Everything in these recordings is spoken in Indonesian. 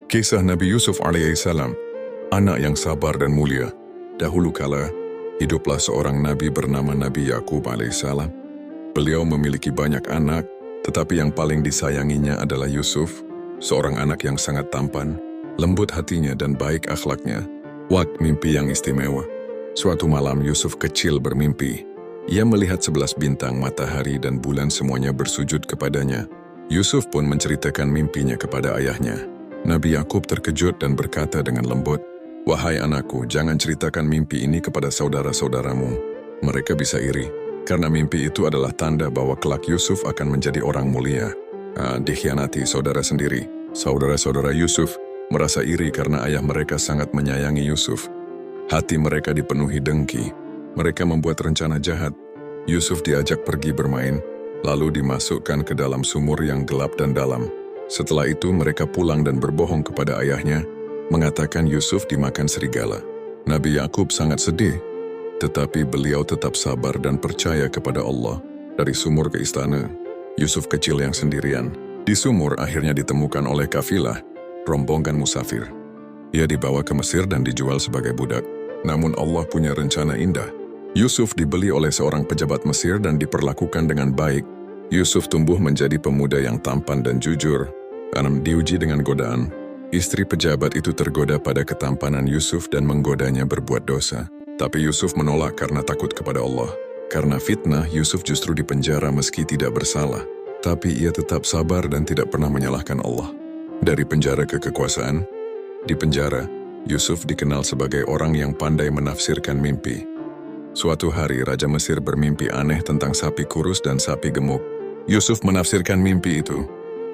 Kisah Nabi Yusuf alaihissalam, anak yang sabar dan mulia. Dahulu kala, hiduplah seorang nabi bernama Nabi Yakub alaihissalam. Beliau memiliki banyak anak, tetapi yang paling disayanginya adalah Yusuf, seorang anak yang sangat tampan, lembut hatinya dan baik akhlaknya. Mimpi yang istimewa. Suatu malam Yusuf kecil bermimpi. Ia melihat 11 bintang, matahari dan bulan semuanya bersujud kepadanya. Yusuf pun menceritakan mimpinya kepada ayahnya. Nabi Yakub terkejut dan berkata dengan lembut, "Wahai anakku, jangan ceritakan mimpi ini kepada saudara-saudaramu. Mereka bisa iri, karena mimpi itu adalah tanda bahwa kelak Yusuf akan menjadi orang mulia." Dikhianati saudara sendiri. Saudara-saudara Yusuf merasa iri karena ayah mereka sangat menyayangi Yusuf. Hati mereka dipenuhi dengki. Mereka membuat rencana jahat. Yusuf diajak pergi bermain, lalu dimasukkan ke dalam sumur yang gelap dan dalam. Setelah itu mereka pulang dan berbohong kepada ayahnya, mengatakan Yusuf dimakan serigala. Nabi Yakub sangat sedih, tetapi beliau tetap sabar dan percaya kepada Allah. Dari sumur ke istana, Yusuf kecil yang sendirian. Di sumur akhirnya ditemukan oleh kafilah, rombongan musafir. Ia dibawa ke Mesir dan dijual sebagai budak. Namun Allah punya rencana indah. Yusuf dibeli oleh seorang pejabat Mesir dan diperlakukan dengan baik. Yusuf tumbuh menjadi pemuda yang tampan dan jujur. Diuji dengan godaan. Istri pejabat itu tergoda pada ketampanan Yusuf dan menggodanya berbuat dosa. Tapi Yusuf menolak karena takut kepada Allah. Karena fitnah, Yusuf justru dipenjara meski tidak bersalah. Tapi ia tetap sabar dan tidak pernah menyalahkan Allah. Dari penjara ke kekuasaan, di penjara, Yusuf dikenal sebagai orang yang pandai menafsirkan mimpi. Suatu hari, Raja Mesir bermimpi aneh tentang sapi kurus dan sapi gemuk. Yusuf menafsirkan mimpi itu.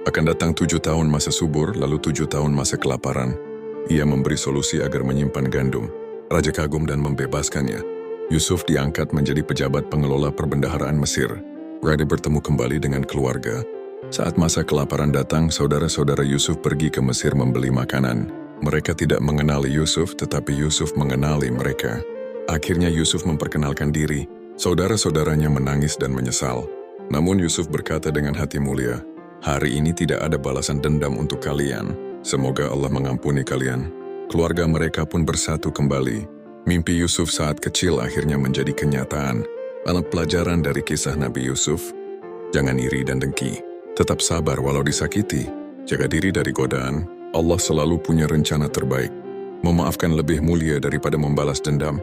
Akan datang 7 tahun masa subur, lalu 7 tahun masa kelaparan. Ia memberi solusi agar menyimpan gandum. Raja kagum dan membebaskannya. Yusuf diangkat menjadi pejabat pengelola perbendaharaan Mesir. Raja bertemu kembali dengan keluarga. Saat masa kelaparan datang, saudara-saudara Yusuf pergi ke Mesir membeli makanan. Mereka tidak mengenali Yusuf, tetapi Yusuf mengenali mereka. Akhirnya Yusuf memperkenalkan diri. Saudara-saudaranya menangis dan menyesal. Namun Yusuf berkata dengan hati mulia, "Hari ini tidak ada balasan dendam untuk kalian. Semoga Allah mengampuni kalian." Keluarga mereka pun bersatu kembali. Mimpi Yusuf saat kecil akhirnya menjadi kenyataan. Anak pelajaran dari kisah Nabi Yusuf, jangan iri dan dengki. Tetap sabar walau disakiti. Jaga diri dari godaan. Allah selalu punya rencana terbaik. Memaafkan lebih mulia daripada membalas dendam.